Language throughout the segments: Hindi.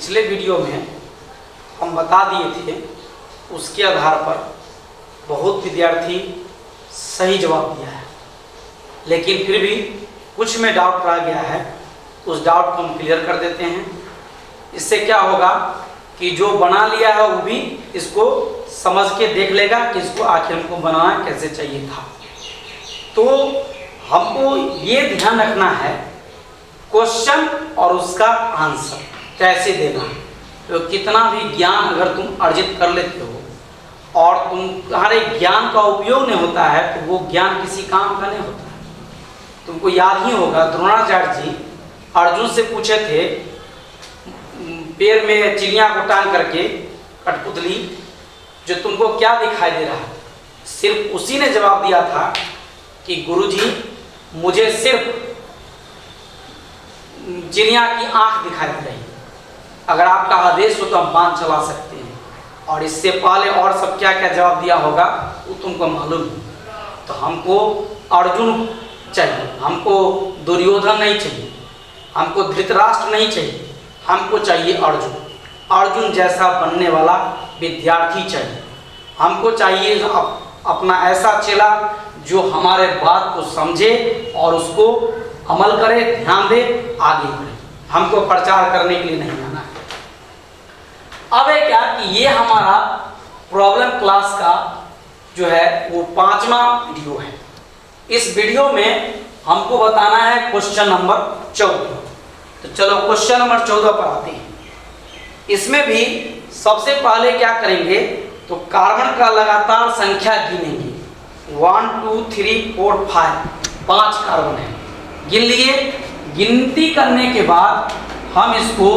पिछले वीडियो में हम बता दिए थे, उसके आधार पर बहुत विद्यार्थी सही जवाब दिया है, लेकिन फिर भी कुछ में डाउट रह गया है। उस डाउट को हम क्लियर कर देते हैं। इससे क्या होगा कि जो बना लिया है वो भी इसको समझ के देख लेगा कि इसको आखिर हमको बनाना कैसे चाहिए था। तो हमको ये ध्यान रखना है क्वेश्चन और उसका आंसर कैसे देना है। तो कितना भी ज्ञान अगर तुम अर्जित कर लेते हो और तुम्हारे ज्ञान का उपयोग नहीं होता है तो वो ज्ञान किसी काम का नहीं होता है। तुमको याद ही होगा द्रोणाचार्य जी अर्जुन से पूछे थे, पैर में चिड़िया को टांग करके कठपुतली, जो तुमको क्या दिखाई दे रहा है? सिर्फ उसी ने जवाब दिया था कि गुरुजी मुझे सिर्फ चिड़िया की आंख दिखाई दे रही है, अगर आपका आदेश हो तो हम बांध चला सकते हैं। और इससे पहले और सब क्या क्या जवाब दिया होगा वो तुमको मालूम है। तो हमको अर्जुन चाहिए, हमको दुर्योधन नहीं चाहिए, हमको धृतराष्ट्र नहीं चाहिए, हमको चाहिए अर्जुन। अर्जुन जैसा बनने वाला विद्यार्थी चाहिए। हमको चाहिए अपना ऐसा चेला जो हमारे बात को समझे और उसको अमल करे, ध्यान दे, आगे बढ़े। हमको प्रचार करने के लिए नहीं आना है। अब है क्या कि ये हमारा प्रॉब्लम क्लास का जो है वो 5वां वीडियो है। इस वीडियो में हमको बताना है क्वेश्चन नंबर 14। तो चलो क्वेश्चन नंबर 14 पर आते हैं। इसमें भी सबसे पहले क्या करेंगे तो कार्बन का लगातार संख्या गिनेंगे। 1 2 3 4 5 5 कार्बन है, गिन लिए। गिनती करने के बाद हम इसको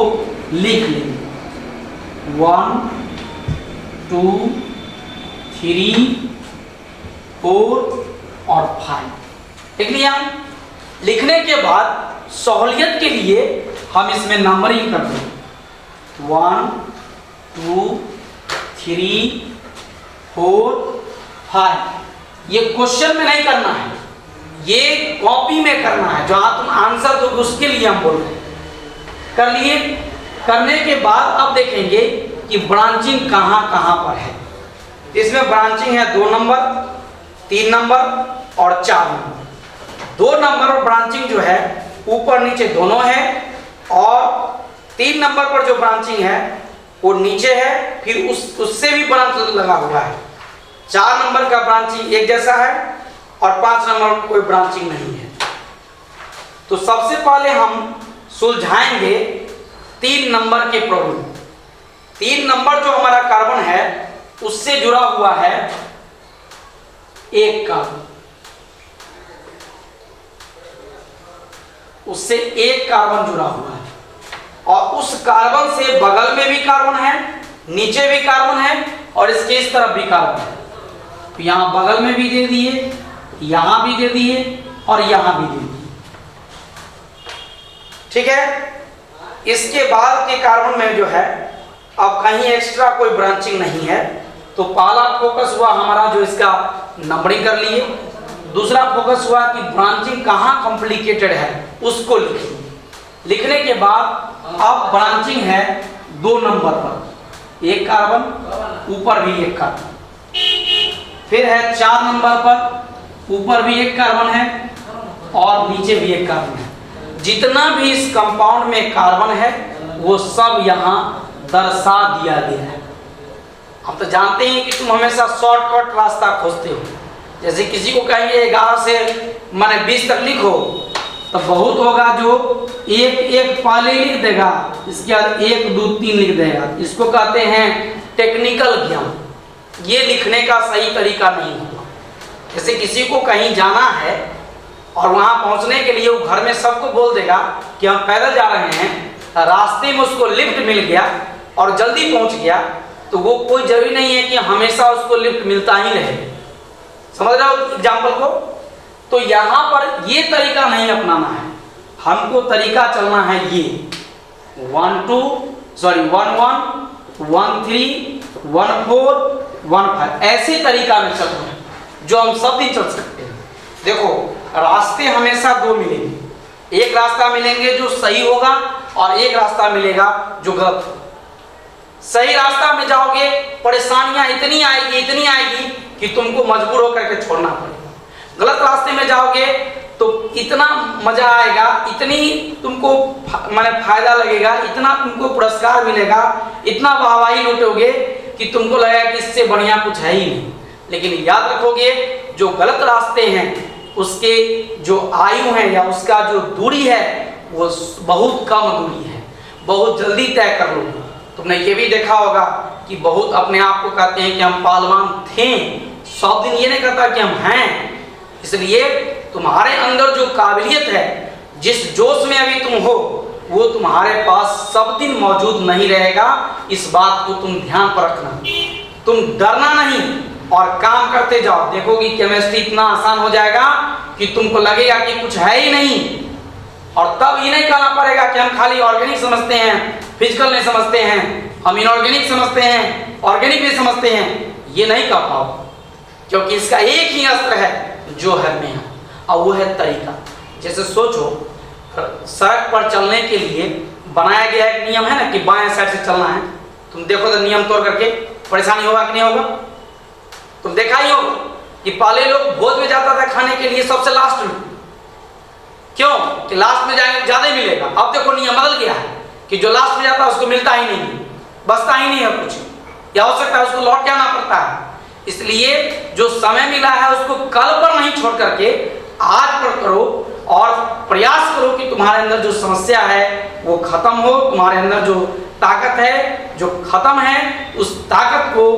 लिख लेंगे 1 2 3 4 और 5 लिख लिया। लिखने के बाद सहूलियत के लिए हम इसमें नंबरिंग कर देंगे 1 2 3 4 5। ये क्वेश्चन में नहीं करना है, ये कॉपी में करना है। जहां तुम आंसर दोगे उसके लिए हम बोल रहे हैं। कर लिए। करने के बाद अब देखेंगे कि ब्रांचिंग कहां कहां पर है। इसमें ब्रांचिंग है 2 नंबर, 3 नंबर और 4 नंबर। 2 नंबर और ब्रांचिंग जो है ऊपर नीचे दोनों है, और 3 नंबर पर जो ब्रांचिंग है वो नीचे है, फिर उससे भी ब्रांच लगा हुआ है। 4 नंबर का ब्रांचिंग एक जैसा है और 5 नंबर कोई ब्रांचिंग नहीं है। तो सबसे पहले हम सुलझाएंगे 3 नंबर के प्रॉब्लम। 3 नंबर जो हमारा कार्बन है उससे जुड़ा हुआ है एक कार्बन, उससे एक कार्बन जुड़ा हुआ है, और उस कार्बन से बगल में भी कार्बन है, नीचे भी कार्बन है, और इसके इस तरफ भी कार्बन है। तो यहां बगल में भी दे दिए, यहां भी दे दिए और यहां भी दे दिए। ठीक है। इसके बाद के कार्बन में जो है अब कहीं एक्स्ट्रा कोई ब्रांचिंग नहीं है। तो पहला फोकस हुआ हमारा जो इसका नंबरिंग कर लिए। दूसरा फोकस हुआ कि ब्रांचिंग कहां कॉम्प्लिकेटेड है उसको लिखिए। लिखने के बाद अब ब्रांचिंग है 2 नंबर पर एक कार्बन, ऊपर भी एक कार्बन, फिर है 4 नंबर पर ऊपर भी एक कार्बन है और नीचे भी एक कार्बन है। जितना भी इस कंपाउंड में कार्बन है वो सब यहाँ दर्शा दिया गया है। हम तो जानते हैं कि तुम हमेशा शॉर्टकट रास्ता खोजते हो। जैसे किसी को कहेंगे 11 से माने 20 तक लिखो तो बहुत होगा जो एक पहले लिख देगा, इसके बाद 1 2 3 लिख देगा। इसको कहते हैं टेक्निकल ज्ञान। ये लिखने का सही तरीका नहीं होगा। जैसे किसी को कहीं जाना है और वहां पहुंचने के लिए वो घर में सबको बोल देगा कि हम पैदल जा रहे हैं, रास्ते में उसको लिफ्ट मिल गया और जल्दी पहुंच गया, तो वो कोई जरूरी नहीं है कि हमेशा उसको लिफ्ट मिलता ही रहे। समझ रहे हो एग्जाम्पल को? तो यहां पर ये तरीका नहीं अपनाना है। हमको तरीका चलना है ये 1 1 1 3 1 4 1 5 ऐसे तरीका में चलना है जो हम सब दिन चल सकते हैं। देखो रास्ते हमेशा 2 मिलेंगे। एक रास्ता मिलेंगे जो सही होगा और एक रास्ता मिलेगा जो गलत हो। सही रास्ता में जाओगे, परेशानियां इतनी आएगी कि तुमको मजबूर होकर के छोड़ना पड़ेगा। गलत रास्ते में जाओगे तो इतना मजा आएगा, इतनी तुमको माने फायदा लगेगा, इतना तुमको पुरस्कार मिलेगा, इतना वाहवाही लूटोगे कि तुमको लगेगा कि इससे बढ़िया कुछ है ही नहीं। लेकिन याद रखोगे, जो गलत रास्ते हैं उसके जो आयु है या उसका जो दूरी है वो बहुत कम दूरी है, बहुत जल्दी तय कर लोगे। तुमने ये भी देखा होगा कि बहुत अपने आप को कहते हैं कि हम पहलवान थे, सब दिन ये नहीं कहता कि हम हैं। इसलिए तुम्हारे अंदर जो काबिलियत है, जिस जोश में अभी तुम हो, वो तुम्हारे पास सब दिन मौजूद नहीं रहेगा। इस बात को तुम ध्यान पर रखना। तुम डरना नहीं और काम करते जाओ। देखोगे केमिस्ट्री इतना आसान हो जाएगा कि तुमको लगेगा कि कुछ है ही नहीं। और तब ये नहीं कहना पड़ेगा कि हम खाली ऑर्गेनिक समझते हैं, फिजिकल नहीं समझते हैं, हम इनऑर्गेनिक समझते हैं, ऑर्गेनिक नहीं समझते हैं। ये नहीं कह पाओ, क्योंकि इसका एक ही अस्त्र है जो है मेहनत, और वो है तरीका। जैसे सोचो, सड़क पर चलने के लिए बनाया गया एक नियम है ना कि बाएं साइड से चलना है। तुम देखो तो नियम तोड़ करके परेशानी होगा कि नहीं होगा? तुम देखा ही होगा कि पहले लोग भोज में जाता था खाने के लिए सबसे लास्ट में। क्यों? कि लास्ट में जाएंगे ज्यादा मिलेगा। अब देखो नियम बदल गया है कि जो लास्ट में जाता है उसको मिलता ही नहीं, बचता ही नहीं है कुछ, या हो सकता है उसको लौट के आना पड़ता है। इसलिए जो समय मिला है उसको कल पर नहीं छोड़ करके आज पर करो और प्रयास करो कि तुम्हारे अंदर जो समस्या है वो खत्म हो। तुम्हारे अंदर जो ताकत है जो खत्म है, उस ताकत को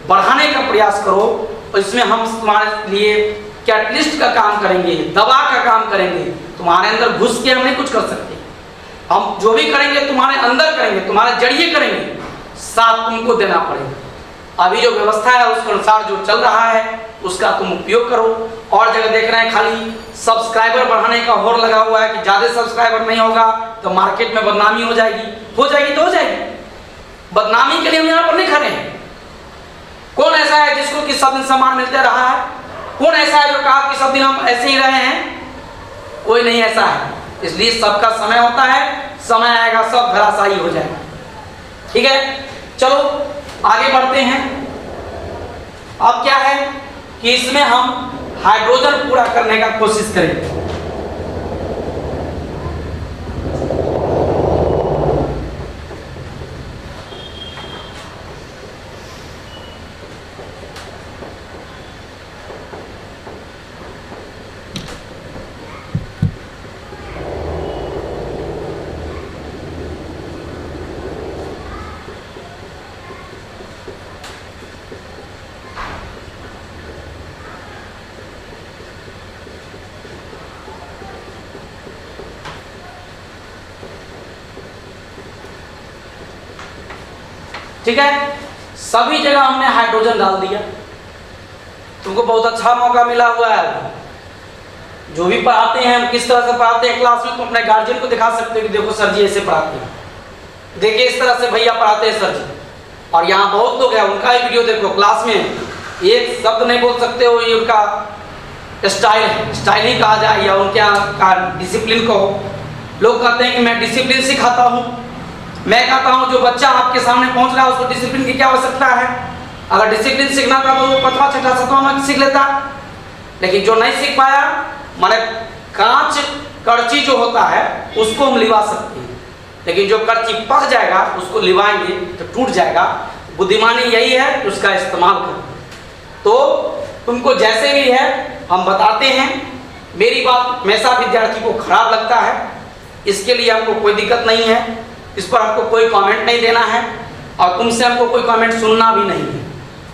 बढ़ाने का प्रयास करो। और इसमें हम तुम्हारे लिए कैटलिस्ट का काम करेंगे, दवा का काम करेंगे। तुम्हारे अंदर घुस के हम नहीं कुछ कर सकते। हम जो भी करेंगे तुम्हारे अंदर करेंगे, तुम्हारे जरिए करेंगे, साथ तुमको देना पड़ेगा। अभी जो व्यवस्था है उसके अनुसार जो चल रहा है उसका तुम उपयोग करो। और जगह देख रहे हैं खाली सब्सक्राइबर बढ़ाने का होड़ लगा हुआ है कि ज्यादा सब्सक्राइबर नहीं होगा तो मार्केट में बदनामी हो जाएगी तो हो जाएगी। बदनामी के लिए हम यहाँ पर नहीं खड़े हैं। कौन ऐसा है जिसको कि सब दिन सम्मान मिलते रहा है? कौन ऐसा है जो कहा कि सब दिन हम ऐसे ही रहे हैं? कोई नहीं ऐसा है। इसलिए सबका समय होता है, समय आएगा सब धराशायी हो जाएगा। ठीक है, चलो आगे बढ़ते हैं। अब क्या है कि इसमें हम हाइड्रोजन पूरा करने का कोशिश करेंगे। ठीक है, सभी जगह हमने हाइड्रोजन डाल दिया। तुमको बहुत अच्छा मौका मिला हुआ है। जो भी पढ़ाते हैं हम किस तरह से पढ़ाते हैं क्लास में, तुम अपने गार्जियन को दिखा सकते हो कि देखो सर जी ऐसे पढ़ाते हैं, देखिए इस तरह से भैया पढ़ाते हैं सर जी। और यहाँ बहुत लोग हैं, उनका ही वीडियो देखो। क्लास में एक शब्द नहीं बोल सकते हो, ये उनका स्टाइल है, स्टाइल ही कहा जाए या उनके यहाँ का डिसिप्लिन को। लोग कहते हैं कि मैं डिसिप्लिन सिखाता हूँ। मैं कहता हूं जो बच्चा आपके सामने पहुंच रहा है उसको डिसिप्लिन की क्या आवश्यकता है? अगर डिसिप्लिन सीखना था तो वो 5वां 6वां 7वां में सीख लेता। लेकिन जो नहीं सीख पाया, माने कांच कड़ची जो होता है उसको हम लिवा सकते हैं, लेकिन जो कड़ची पक जाएगा उसको लिवाएंगे तो टूट जाएगा। बुद्धिमानी यही है कि उसका इस्तेमाल करो। तो तुमको जैसे भी है हम बताते हैं। मेरी बात हमेशा विद्यार्थी को खराब लगता है, इसके लिए हमको कोई दिक्कत नहीं है। इस पर हमको कोई कमेंट नहीं देना है और तुमसे हमको कोई कमेंट सुनना भी नहीं है।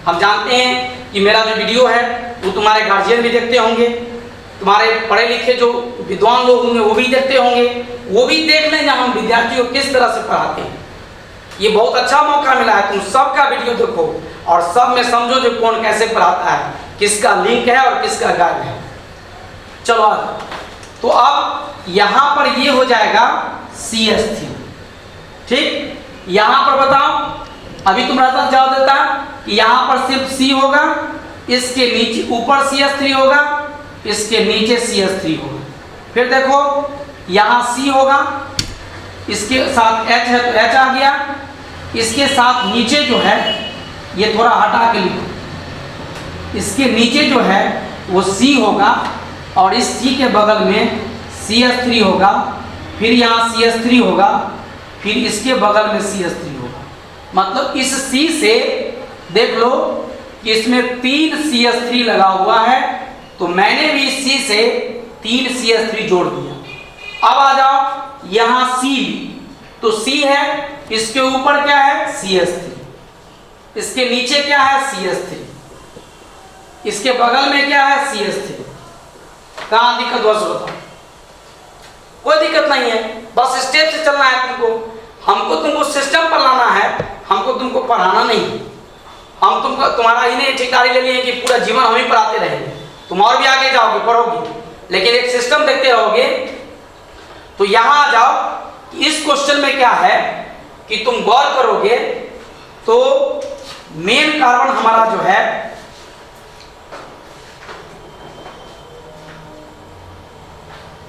हम जानते हैं कि मेरा जो वीडियो है वो तुम्हारे गार्जियन भी देखते होंगे, तुम्हारे पढ़े लिखे जो विद्वान लोग होंगे वो भी देखते होंगे। वो भी देख लें हम विद्यार्थियों को किस तरह से पढ़ाते हैं। ये बहुत अच्छा मौका मिला है, तुम सबका वीडियो देखो और सब में समझो जो कौन कैसे पढ़ाता है, किसका लिंक है और किसका गाइड है। चलो आगे। तो अब यहाँ पर ये हो जाएगा CH3। ठीक, यहां पर बताओ, अभी तुम्हारा जवाब देता कि यहां पर सिर्फ C होगा, इसके नीचे ऊपर CH3 होगा, इसके नीचे CH3 होगा। फिर देखो यहां C होगा, इसके साथ H है तो H आ गया, इसके साथ नीचे जो है ये थोड़ा हटा के लिखो, इसके नीचे जो है वो C होगा और इस C के बगल में CH3 होगा, फिर यहाँ CH3 होगा, फिर इसके बगल में CH3 होगा। मतलब इस C से देख लो कि इसमें 3 CH3 लगा हुआ है, तो मैंने भी इस C से 3 CH3 जोड़ दिया। अब आ जाओ यहाँ C, तो C है, इसके ऊपर क्या है CH3, इसके नीचे क्या है CH3, इसके बगल में क्या है CH3। कहाँ दिक्कत हुआ सो बताओ? कोई दिक्कत नहीं है, बस स्टेप से चलना है तुमको। हमको तुमको सिस्टम पर लाना है, हमको तुमको पढ़ाना नहीं। हम तुमको तुम्हारा ही नहीं ठेकेदारी ले लिए कि पूरा जीवन हम ही पढ़ाते रहेंगे, तुम और भी आगे जाओगे पढ़ोगे, लेकिन एक सिस्टम देखते रहोगे। तो यहां आ जाओ, इस क्वेश्चन में क्या है कि तुम गौर करोगे तो मेन कार्बन हमारा जो है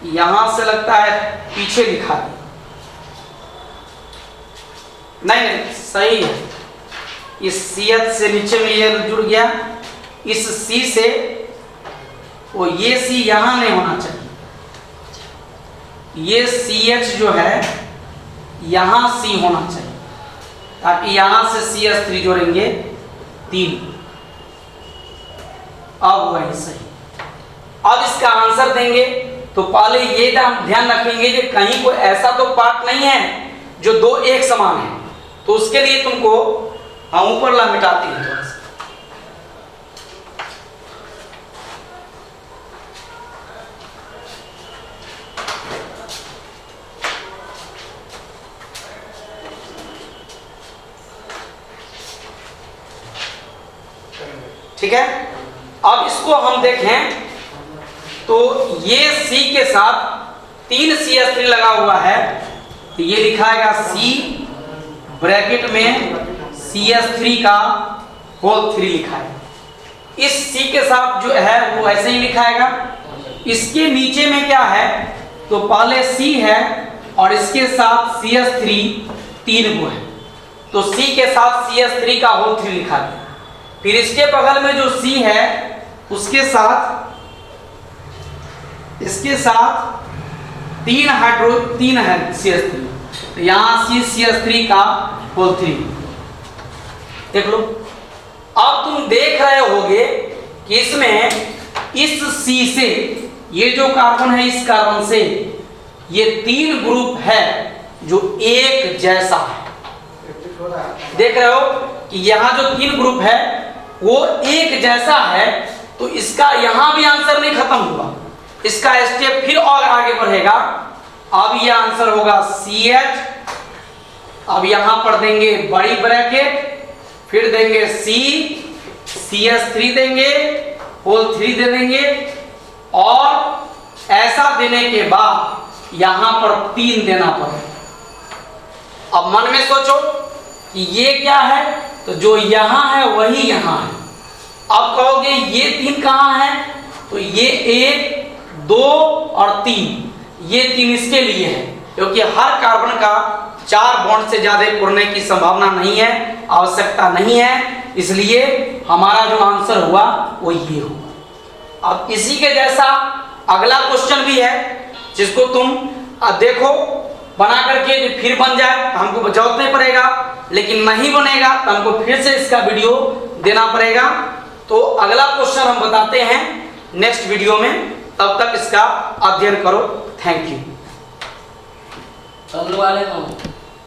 यहां से लगता है पीछे लिखा है, नहीं सही है, इस CH से नीचे में ये जुड़ गया, इस C से वो ये C यहां नहीं होना चाहिए, ये CH जो है यहां C होना चाहिए, ताकि यहां से CH3 जोड़ेंगे 3। अब वही सही। अब इसका आंसर देंगे तो पहले ये ध्यान रखेंगे कि कहीं कोई ऐसा तो पार्ट नहीं है जो 2 एक समान है, तो उसके लिए तुमको हम ऊपर ला मिटाते हैं थोड़ा सा। ठीक है, अब इसको हम देखें तो ये C के साथ 3 CH3 लगा हुआ है, तो ये लिखाएगा C ब्रैकेट में CH3 का होल 3 लिखा है। इस C के साथ जो है वो ऐसे ही लिखाएगा। इसके नीचे में क्या है, तो पहले C है और इसके साथ CH3 3 गो है, तो C के साथ CH3 का होल 3 लिखा गया। फिर इसके बगल में जो C है उसके साथ इसके साथ 3 है CH3, तो यहाँ CH3 का होल 3 देख लो। अब तुम देख रहे होगे कि इसमें इस C से ये जो कार्बन है, इस कार्बन से ये 3 ग्रुप है जो एक जैसा है। देख रहे हो कि यहाँ जो 3 ग्रुप है वो एक जैसा है, तो इसका यहाँ भी आंसर नहीं खत्म हुआ, इसका स्टेप फिर और आगे बढ़ेगा। अब ये आंसर होगा CH, अब यहां पर देंगे बड़ी ब्रैकेट, फिर देंगे C, CH3 देंगे, होल 3 दे देंगे, और ऐसा देने के बाद यहां पर 3 देना पड़ेगा। अब मन में सोचो कि ये क्या है, तो जो यहां है वही यहां है। अब कहोगे ये 3 कहां है, तो ये 1, 2 और 3, ये 3 इसके लिए है, क्योंकि हर कार्बन का 4 बॉन्ड से ज्यादा पुरने की संभावना नहीं है, आवश्यकता नहीं है, इसलिए हमारा जो आंसर हुआ वो ये हुआ। अब इसी के जैसा अगला क्वेश्चन भी है, जिसको तुम देखो बना करके फिर बन जाए तो हमको जरूरत नहीं पड़ेगा, लेकिन नहीं बनेगा तो हमको फिर से इसका वीडियो देना पड़ेगा। तो अगला क्वेश्चन हम बताते हैं नेक्स्ट वीडियो में, तब तक इसका अध्ययन करो। Thank you.